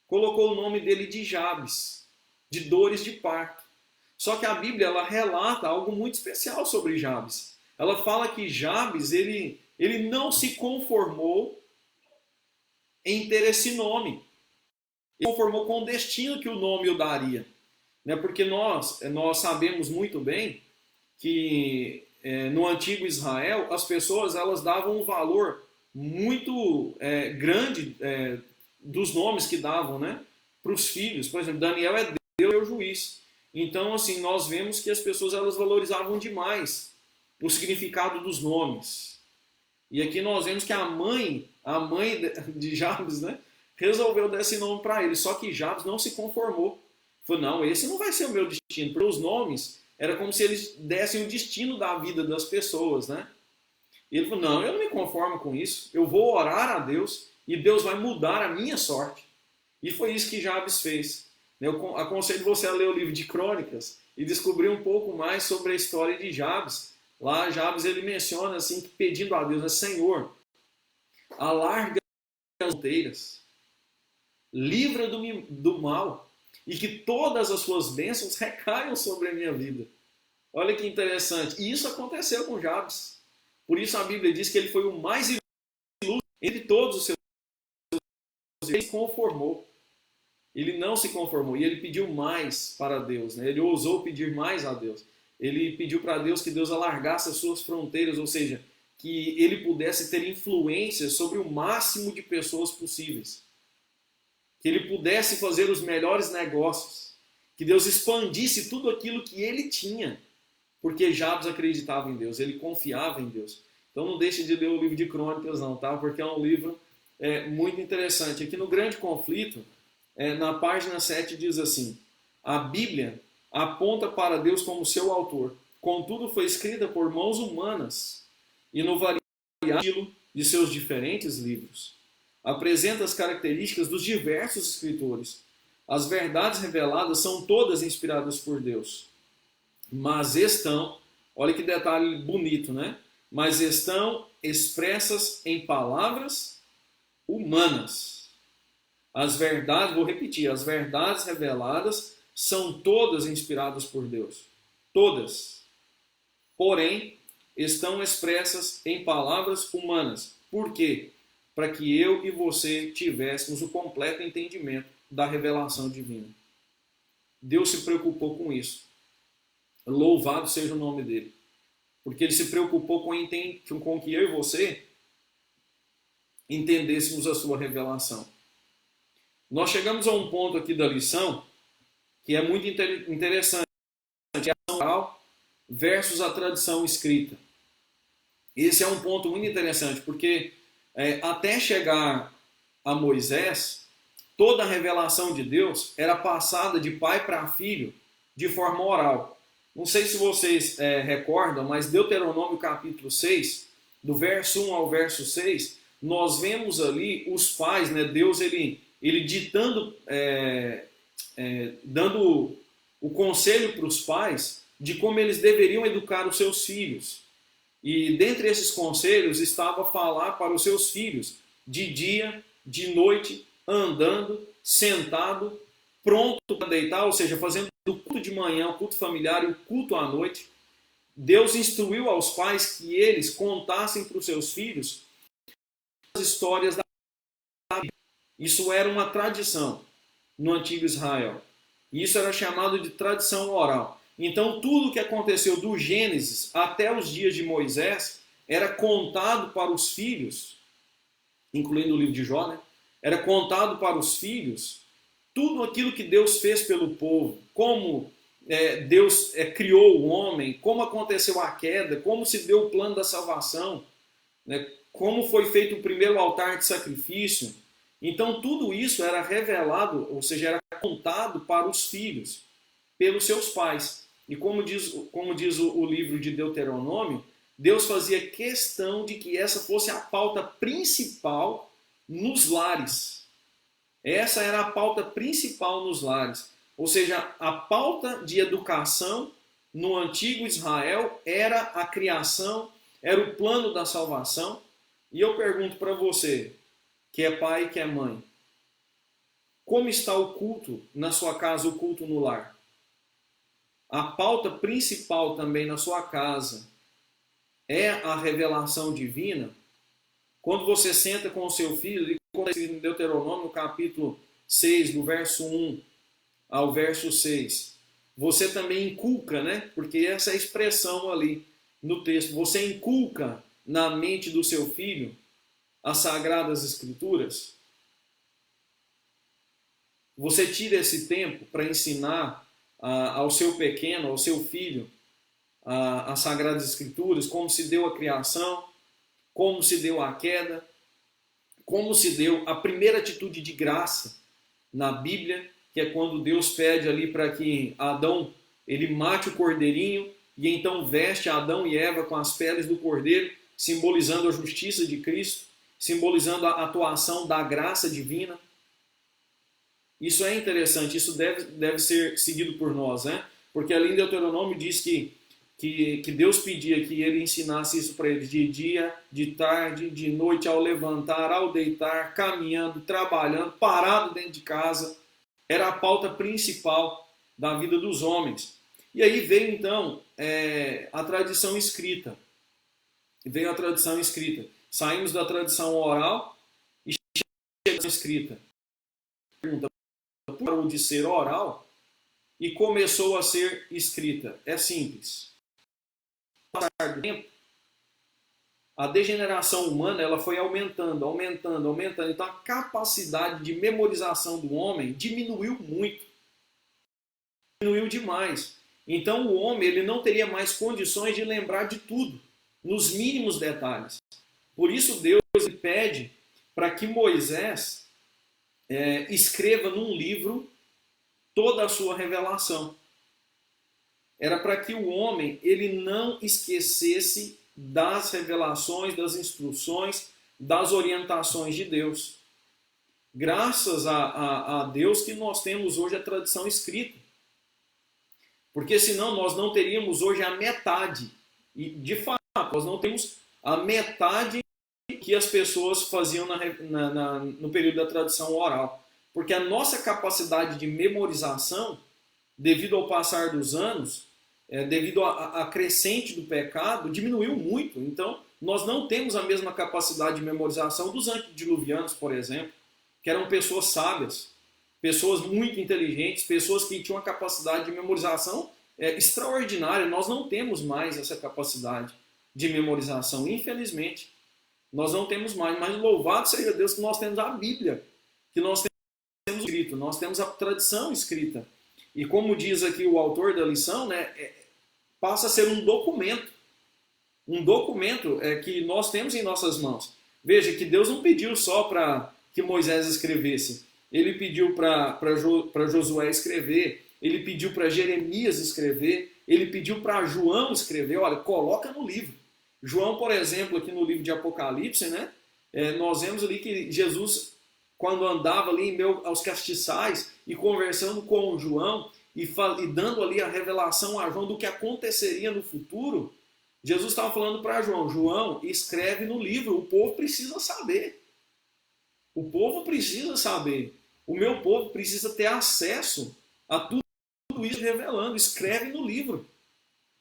Colocou o nome dele de Jabes, de dores de parto. Só que a Bíblia ela relata algo muito especial sobre Jabes. Ela fala que Jabes ele não se conformou em ter esse nome. Ele se conformou com o destino que o nome o daria. Porque nós sabemos muito bem que no antigo Israel as pessoas elas davam um valor muito grande dos nomes que davam, né, para os filhos. Por exemplo, Daniel é Deus, é o juiz. Então, assim, nós vemos que as pessoas elas valorizavam demais o significado dos nomes. E aqui nós vemos que a mãe de Jabes, né, resolveu dar esse nome para ele. Só que Jabes não se conformou. Falou, não, esse não vai ser o meu destino. Porque os nomes era como se eles dessem o destino da vida das pessoas, né? E ele falou, não, eu não me conformo com isso. Eu vou orar a Deus e Deus vai mudar a minha sorte. E foi isso que Jabes fez. Eu aconselho você a ler o livro de Crônicas e descobrir um pouco mais sobre a história de Jabes. Lá Jabes ele menciona assim, pedindo a Deus, né, Senhor, alarga as fronteiras, livra do mal e que todas as suas bênçãos recaiam sobre a minha vida. Olha que interessante. E isso aconteceu com Jabes. Por isso a Bíblia diz que ele foi o mais ilustre entre todos os seus. Ele se conformou. Ele não se conformou e ele pediu mais para Deus, né? Ele ousou pedir mais a Deus. Ele pediu para Deus que Deus alargasse as suas fronteiras, ou seja, que ele pudesse ter influência sobre o máximo de pessoas possíveis. Que ele pudesse fazer os melhores negócios. Que Deus expandisse tudo aquilo que ele tinha. Porque Jabes acreditava em Deus, ele confiava em Deus. Então não deixe de ler o livro de Crônicas não, tá? Porque é um livro muito interessante. Aqui no Grande Conflito, na página 7 diz assim, a Bíblia aponta para Deus como seu autor, contudo foi escrita por mãos humanas e no variado estilo de seus diferentes livros. Apresenta as características dos diversos escritores. As verdades reveladas são todas inspiradas por Deus, mas estão, olha que detalhe bonito, né? Mas estão expressas em palavras humanas. As verdades, vou repetir, as verdades reveladas são todas inspiradas por Deus. Todas. Porém, estão expressas em palavras humanas. Por quê? Para que eu e você tivéssemos o completo entendimento da revelação divina. Deus se preocupou com isso. Louvado seja o nome dele. Porque ele se preocupou com que eu e você entendêssemos a sua revelação. Nós chegamos a um ponto aqui da lição que é muito interessante, que é a oral versus a tradição escrita. Esse é um ponto muito interessante, porque até chegar a Moisés, toda a revelação de Deus era passada de pai para filho de forma oral. Não sei se vocês recordam, mas Deuteronômio capítulo 6, do verso 1 ao verso 6, nós vemos ali os pais, né, Deus ele ditando, dando o conselho para os pais de como eles deveriam educar os seus filhos. E dentre esses conselhos estava falar para os seus filhos de dia, de noite, andando, sentado, pronto para deitar, ou seja, fazendo o culto de manhã, o culto familiar e o culto à noite. Deus instruiu aos pais que eles contassem para os seus filhos as histórias da Bíblia. Isso era uma tradição no antigo Israel. E isso era chamado de tradição oral. Então, tudo o que aconteceu do Gênesis até os dias de Moisés era contado para os filhos, incluindo o livro de Jó, né? Era contado para os filhos tudo aquilo que Deus fez pelo povo, como Deus criou o homem, como aconteceu a queda, como se deu o plano da salvação, né? Como foi feito o primeiro altar de sacrifício. Então, tudo isso era revelado, ou seja, era contado para os filhos, pelos seus pais. E como diz o livro de Deuteronômio, Deus fazia questão de que essa fosse a pauta principal nos lares. Essa era a pauta principal nos lares. Ou seja, a pauta de educação no antigo Israel era a criação, era o plano da salvação. E eu pergunto para você, que é pai e que é mãe, como está o culto na sua casa, o culto no lar? A pauta principal também na sua casa é a revelação divina? Quando você senta com o seu filho, e como em Deuteronômio, capítulo 6, do verso 1 ao verso 6, você também inculca, né? Porque essa é a expressão ali no texto. Você inculca na mente do seu filho as Sagradas Escrituras? Você tira esse tempo para ensinar ao seu pequeno, ao seu filho, as Sagradas Escrituras, como se deu a criação, como se deu a queda, como se deu a primeira atitude de graça na Bíblia, que é quando Deus pede ali para que Adão ele mate o cordeirinho e então veste Adão e Eva com as peles do cordeiro, simbolizando a justiça de Cristo, simbolizando a atuação da graça divina. Isso é interessante, isso deve ser seguido por nós, né? Porque ali em Deuteronômio diz que Deus pedia que ele ensinasse isso para eles de dia, de tarde, de noite, ao levantar, ao deitar, caminhando, trabalhando, parado dentro de casa. Era a pauta principal da vida dos homens. E aí veio então a tradição escrita. Veio a tradição escrita. Saímos da tradição oral e chegamos à escrita. Pergunta, parou de ser oral e começou a ser escrita. É simples. Com o passar do tempo, a degeneração humana ela foi aumentando. Então a capacidade de memorização do homem diminuiu muito. Diminuiu demais. Então o homem ele não teria mais condições de lembrar de tudo, nos mínimos detalhes. Por isso Deus pede para que Moisés escreva num livro toda a sua revelação. Era para que o homem ele não esquecesse das revelações, das instruções, das orientações de Deus. Graças a Deus que nós temos hoje a tradição escrita. Porque senão nós não teríamos hoje a metade. E de fato, nós não temos a metade que as pessoas faziam no período da tradição oral. Porque a nossa capacidade de memorização, devido ao passar dos anos, devido à crescente do pecado, diminuiu muito. Então, nós não temos a mesma capacidade de memorização dos antediluvianos, por exemplo, que eram pessoas sábias, pessoas muito inteligentes, pessoas que tinham uma capacidade de memorização extraordinária. Nós não temos mais essa capacidade de memorização, infelizmente. Nós não temos mais, mas louvado seja Deus que nós temos a Bíblia, que nós temos escrito, nós temos a tradição escrita. E como diz aqui o autor da lição, né, passa a ser um documento que nós temos em nossas mãos. Veja que Deus não pediu só para que Moisés escrevesse, ele pediu para Josué escrever, ele pediu para Jeremias escrever, ele pediu para João escrever. Olha, coloca no livro. João, por exemplo, aqui no livro de Apocalipse, né, nós vemos ali que Jesus, quando andava ali em meio aos castiçais e conversando com o João e dando ali a revelação a João do que aconteceria no futuro, Jesus estava falando para João, João, escreve no livro, o povo precisa saber. O povo precisa saber. O meu povo precisa ter acesso a tudo isso revelando. Escreve no livro.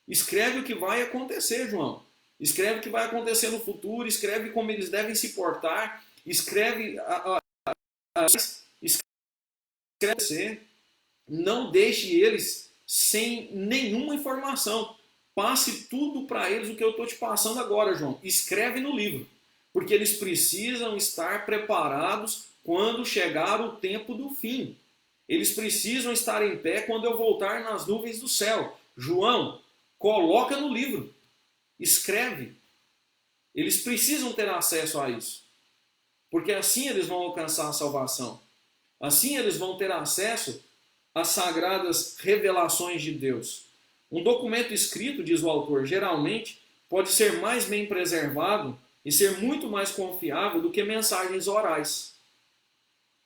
Escreve o que vai acontecer, João. Escreve o que vai acontecer no futuro, escreve como eles devem se portar, escreve não deixe eles sem nenhuma informação. Passe tudo para eles o que eu estou te passando agora, João. Escreve no livro, porque eles precisam estar preparados quando chegar o tempo do fim. Eles precisam estar em pé quando eu voltar nas nuvens do céu. João, coloca no livro. Escreve. Eles precisam ter acesso a isso. Porque assim eles vão alcançar a salvação. Assim eles vão ter acesso às sagradas revelações de Deus. Um documento escrito, diz o autor, geralmente pode ser mais bem preservado e ser muito mais confiável do que mensagens orais,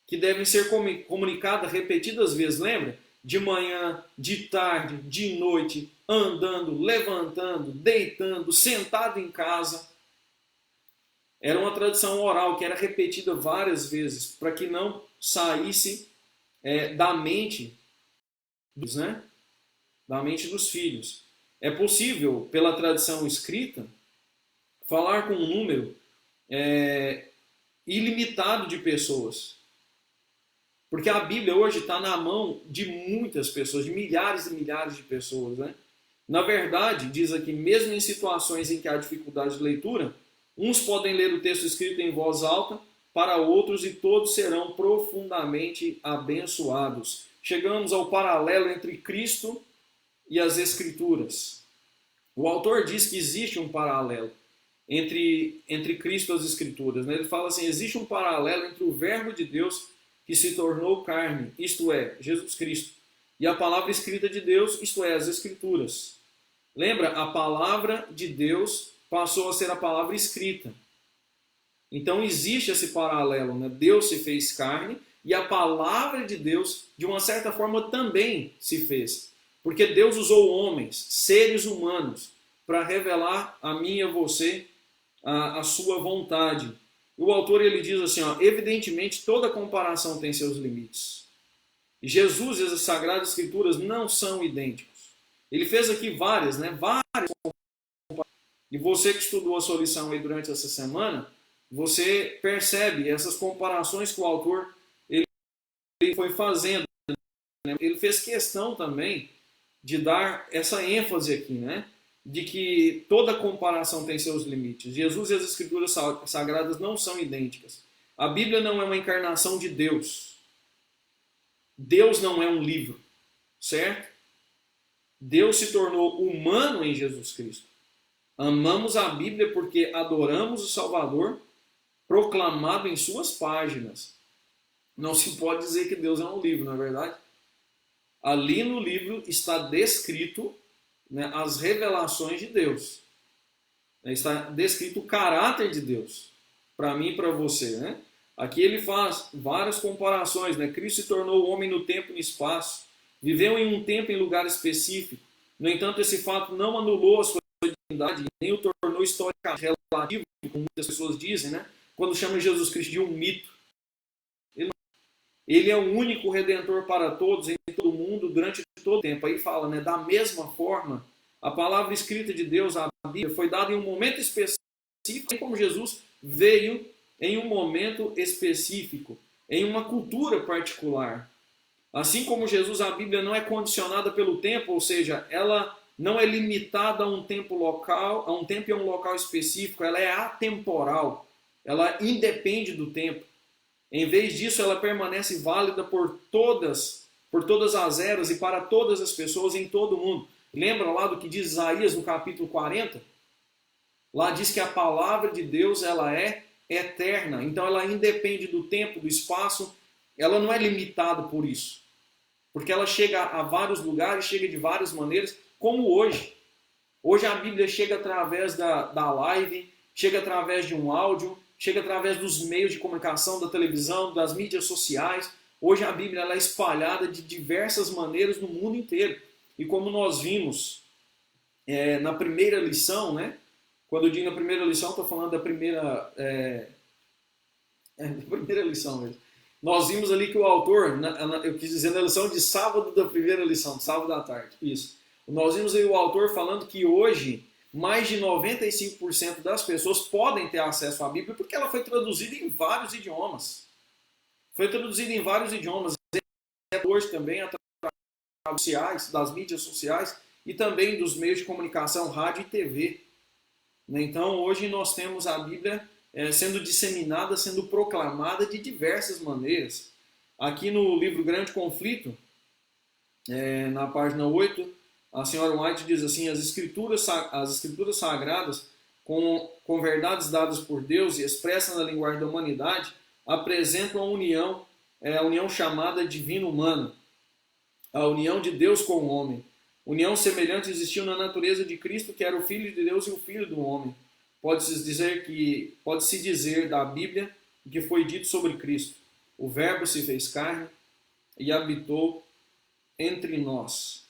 que devem ser comunicadas repetidas vezes, lembra? De manhã, de tarde, de noite, andando, levantando, deitando, sentado em casa. Era uma tradição oral que era repetida várias vezes, para que não saísse da mente da mente dos filhos. É possível, pela tradição escrita, falar com um número ilimitado de pessoas. Porque a Bíblia hoje está na mão de muitas pessoas, de milhares e milhares de pessoas, né? Na verdade, diz aqui, mesmo em situações em que há dificuldade de leitura, uns podem ler o texto escrito em voz alta, para outros, e todos serão profundamente abençoados. Chegamos ao paralelo entre Cristo e as Escrituras. O autor diz que existe um paralelo entre Cristo e as Escrituras, né? Ele fala assim, existe um paralelo entre o Verbo de Deus que se tornou carne, isto é, Jesus Cristo, e a palavra escrita de Deus, isto é, as Escrituras. Lembra? A palavra de Deus passou a ser a palavra escrita. Então existe esse paralelo, né? Deus se fez carne e a palavra de Deus, de uma certa forma, também se fez. Porque Deus usou homens, seres humanos, para revelar a mim e a você a sua vontade. O autor ele diz assim, ó, evidentemente toda comparação tem seus limites. Jesus e as Sagradas Escrituras não são idênticos. Ele fez aqui várias. E você que estudou a sua lição aí durante essa semana, você percebe essas comparações que o autor ele foi fazendo. Né? Ele fez questão também de dar essa ênfase aqui, né? De que toda comparação tem seus limites. Jesus e as Escrituras Sagradas não são idênticas. A Bíblia não é uma encarnação de Deus. Deus não é um livro, certo? Deus se tornou humano em Jesus Cristo. Amamos a Bíblia porque adoramos o Salvador proclamado em suas páginas. Não se pode dizer que Deus é um livro, não é verdade? Ali no livro está descrito, né, as revelações de Deus. Está descrito o caráter de Deus, para mim e para você. Né? Aqui ele faz várias comparações. Né? Cristo se tornou homem no tempo e no espaço, viveu em um tempo e lugar específico. No entanto, esse fato não anulou a sua divindade, nem o tornou historicamente relativo, como muitas pessoas dizem, né? Quando chamam Jesus Cristo de um mito. Ele é o único redentor para todos, em todo o mundo, durante todo o tempo. Aí fala, né? Da mesma forma, a palavra escrita de Deus, a Bíblia, foi dada em um momento específico, assim como Jesus veio em um momento específico, em uma cultura particular. Assim como Jesus, a Bíblia não é condicionada pelo tempo, ou seja, ela não é limitada a um tempo local, a um tempo e a um local específico, ela é atemporal, ela independe do tempo. Em vez disso, ela permanece válida por todas as eras e para todas as pessoas em todo o mundo. Lembra lá do que diz Isaías no capítulo 40? Lá diz que a palavra de Deus ela é eterna, então ela independe do tempo, do espaço, ela não é limitada por isso. Porque ela chega a vários lugares, chega de várias maneiras, como hoje. Hoje a Bíblia chega através da live, chega através de um áudio, chega através dos meios de comunicação, da televisão, das mídias sociais. Hoje a Bíblia ela é espalhada de diversas maneiras no mundo inteiro. E como nós vimos na primeira lição, né? Quando eu digo na primeira lição, estou falando da primeira lição mesmo. Nós vimos ali que o autor, eu quis dizer na lição de sábado da primeira lição, de sábado à tarde, isso. Nós vimos aí o autor falando que hoje mais de 95% das pessoas podem ter acesso à Bíblia porque ela foi traduzida em vários idiomas. Foi traduzida em vários idiomas. Hoje também através das mídias sociais e também dos meios de comunicação, rádio e TV. Então hoje nós temos a Bíblia sendo disseminada, sendo proclamada de diversas maneiras. Aqui no livro Grande Conflito, na página 8, a senhora White diz assim, as escrituras sagradas, com verdades dadas por Deus e expressas na linguagem da humanidade, apresentam a união chamada divino-humana, a união de Deus com o homem. União semelhante existiu na natureza de Cristo, que era o Filho de Deus e o Filho do homem. Pode-se dizer da Bíblia que foi dito sobre Cristo. O Verbo se fez carne e habitou entre nós.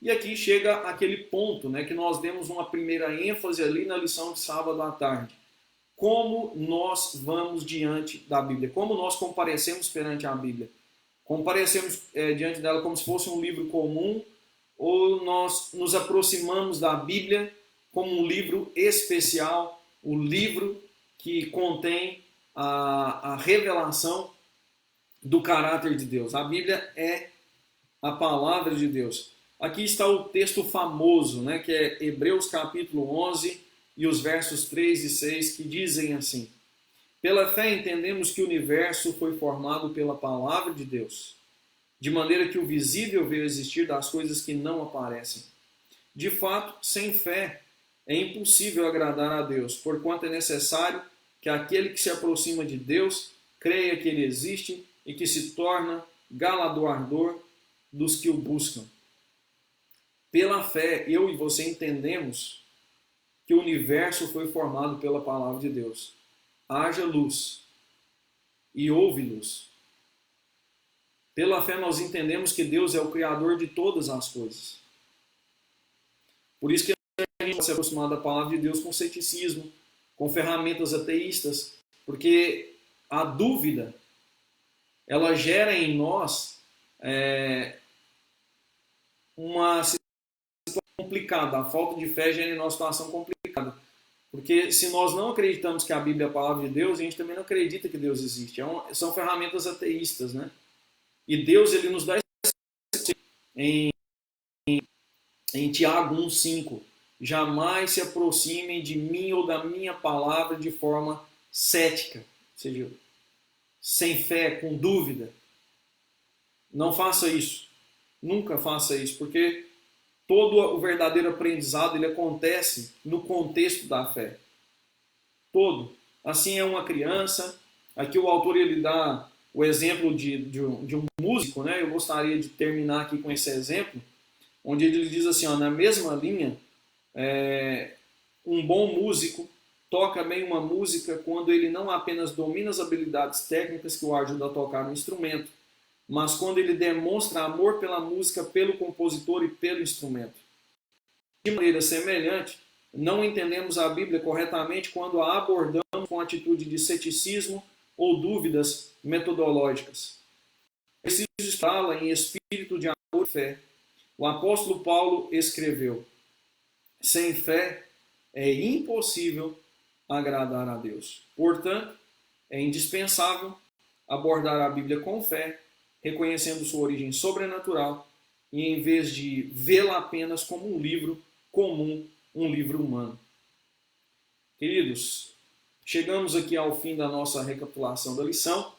E aqui chega aquele ponto, né, que nós demos uma primeira ênfase ali na lição de sábado à tarde. Como nós vamos diante da Bíblia? Como nós comparecemos perante a Bíblia? Comparecemos diante dela como se fosse um livro comum, ou nós nos aproximamos da Bíblia como um livro especial, o livro que contém a revelação do caráter de Deus? A Bíblia é a palavra de Deus. Aqui está o texto famoso, né, que é Hebreus capítulo 11 e os versos 3 e 6, que dizem assim: pela fé entendemos que o universo foi formado pela palavra de Deus, de maneira que o visível veio existir das coisas que não aparecem. De fato, sem fé é impossível agradar a Deus, porquanto é necessário que aquele que se aproxima de Deus creia que ele existe e que se torna galardoador dos que o buscam. Pela fé, eu e você entendemos que o universo foi formado pela palavra de Deus. Haja luz e houve luz. Pela fé nós entendemos que Deus é o Criador de todas as coisas. Por isso que a gente pode se aproximar da palavra de Deus com ceticismo, com ferramentas ateístas, porque a dúvida, ela gera em nós uma situação complicada. A falta de fé gera em nós uma situação complicada. Porque se nós não acreditamos que a Bíblia é a palavra de Deus, a gente também não acredita que Deus existe. São ferramentas ateístas, né? E Deus, ele nos dá em Tiago 1,5: jamais se aproximem de mim ou da minha palavra de forma cética, ou seja, sem fé, com dúvida. Não faça isso. Nunca faça isso, porque todo o verdadeiro aprendizado ele acontece no contexto da fé. Todo. Assim é uma criança. Aqui o autor ele dá o exemplo de um músico, né? Eu gostaria de terminar aqui com esse exemplo, onde ele diz assim, ó, na mesma linha, um bom músico toca bem uma música quando ele não apenas domina as habilidades técnicas que o ajudam a tocar no instrumento, mas quando ele demonstra amor pela música, pelo compositor e pelo instrumento. De maneira semelhante, não entendemos a Bíblia corretamente quando a abordamos com atitude de ceticismo ou dúvidas metodológicas. Preciso estar em espírito de amor e fé. O apóstolo Paulo escreveu: sem fé é impossível agradar a Deus. Portanto, é indispensável abordar a Bíblia com fé, reconhecendo sua origem sobrenatural e em vez de vê-la apenas como um livro comum, um livro humano. Queridos, chegamos aqui ao fim da nossa recapitulação da lição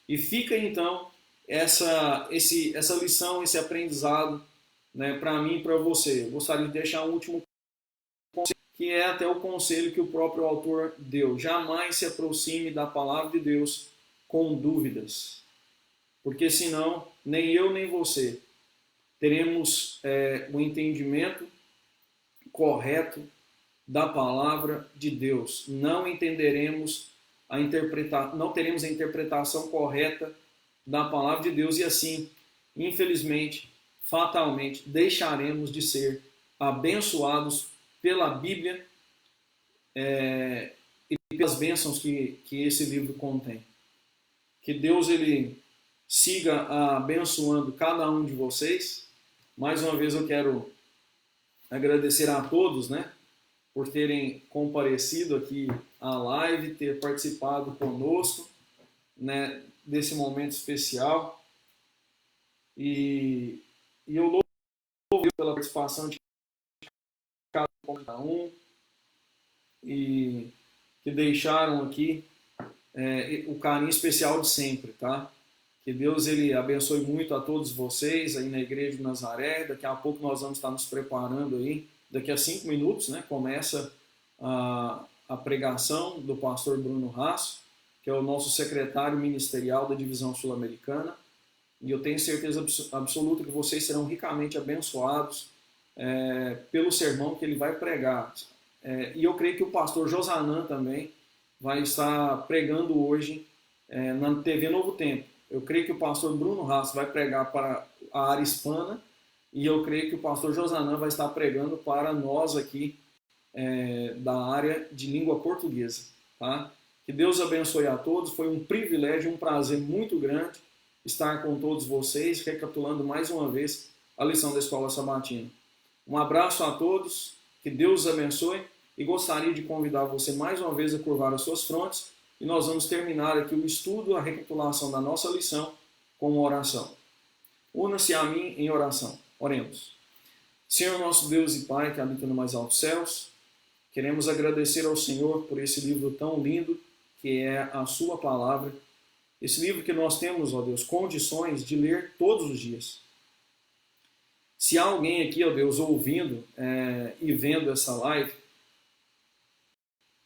e fica então essa lição, esse aprendizado, né, para mim e para você. Eu gostaria de deixar um último conselho, que é até o conselho que o próprio autor deu: jamais se aproxime da palavra de Deus com dúvidas, porque senão nem eu nem você teremos o entendimento correto da palavra de Deus. Não entenderemos não teremos a interpretação correta da palavra de Deus e assim, infelizmente, fatalmente, deixaremos de ser abençoados pela Bíblia e pelas bênçãos que esse livro contém. Que Deus ele siga abençoando cada um de vocês. Mais uma vez eu quero agradecer a todos, né, por terem comparecido aqui à live, ter participado conosco, né, desse momento especial. E eu louvo pela participação de cada um e que deixaram aqui o carinho especial de sempre, tá? Que Deus ele abençoe muito a todos vocês aí na Igreja de Nazaré. Daqui a pouco nós vamos estar nos preparando aí. Daqui a 5 minutos, né, começa a pregação do pastor Bruno Rasso, que é o nosso secretário ministerial da Divisão Sul-Americana. E eu tenho certeza absoluta que vocês serão ricamente abençoados pelo sermão que ele vai pregar. E eu creio que o pastor Josanã também vai estar pregando hoje na TV Novo Tempo. Eu creio que o pastor Bruno Haas vai pregar para a área hispana e eu creio que o pastor Josanã vai estar pregando para nós aqui da área de língua portuguesa. Tá? Que Deus abençoe a todos. Foi um privilégio, um prazer muito grande estar com todos vocês, recapitulando mais uma vez a lição da Escola Sabatina. Um abraço a todos, que Deus os abençoe e gostaria de convidar você mais uma vez a curvar as suas frontes e nós vamos terminar aqui o estudo, a recapitulação da nossa lição com uma oração. Una-se a mim em oração. Oremos. Senhor nosso Deus e Pai que habita no mais altos céus, queremos agradecer ao Senhor por esse livro tão lindo que é a sua palavra, esse livro que nós temos, ó Deus, condições de ler todos os dias. Se há alguém aqui, ó Deus, ouvindo e vendo essa live,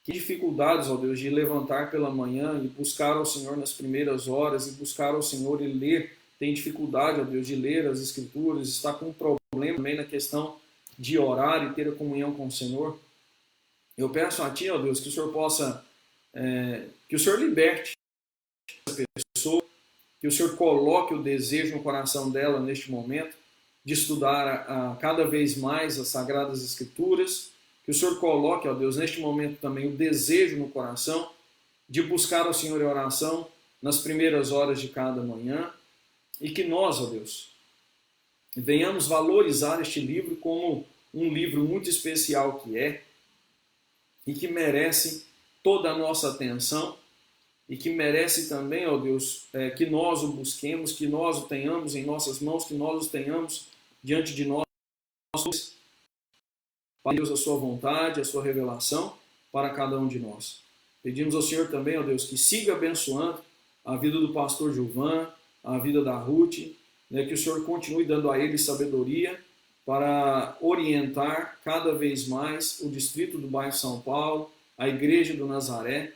que dificuldades, ó Deus, de levantar pela manhã e buscar ao Senhor nas primeiras horas, e buscar ao Senhor e ler, tem dificuldade, ó Deus, de ler as Escrituras, está com um problema também na questão de orar e ter a comunhão com o Senhor. Eu peço a Ti, ó Deus, que o Senhor possa, que o Senhor liberte essa pessoa, que o Senhor coloque o desejo no coração dela neste momento, de estudar cada vez mais as Sagradas Escrituras, que o Senhor coloque, ó Deus, neste momento também o desejo no coração de buscar ao Senhor em oração nas primeiras horas de cada manhã, e que nós, ó Deus, venhamos valorizar este livro como um livro muito especial que é, e que merece toda a nossa atenção, e que merece também, ó Deus, que nós o busquemos, que nós o tenhamos em nossas mãos, que nós o tenhamos diante de nós, para Deus a sua vontade, a sua revelação para cada um de nós. Pedimos ao Senhor também, ó Deus, que siga abençoando a vida do pastor Gilvan, a vida da Ruth, que o Senhor continue dando a eles sabedoria para orientar cada vez mais o distrito do bairro São Paulo, a igreja do Nazaré,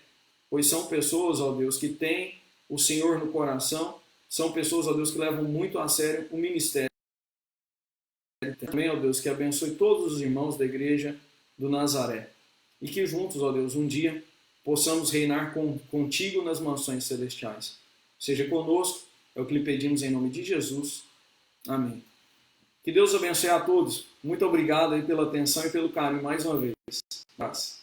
pois são pessoas, ó Deus, que têm o Senhor no coração, são pessoas, ó Deus, que levam muito a sério o ministério. Também, ó Deus, que abençoe todos os irmãos da igreja do Nazaré. E que juntos, ó Deus, um dia possamos reinar contigo nas mansões celestiais. Seja conosco, é o que lhe pedimos em nome de Jesus. Amém. Que Deus abençoe a todos. Muito obrigado aí pela atenção e pelo carinho mais uma vez. Paz.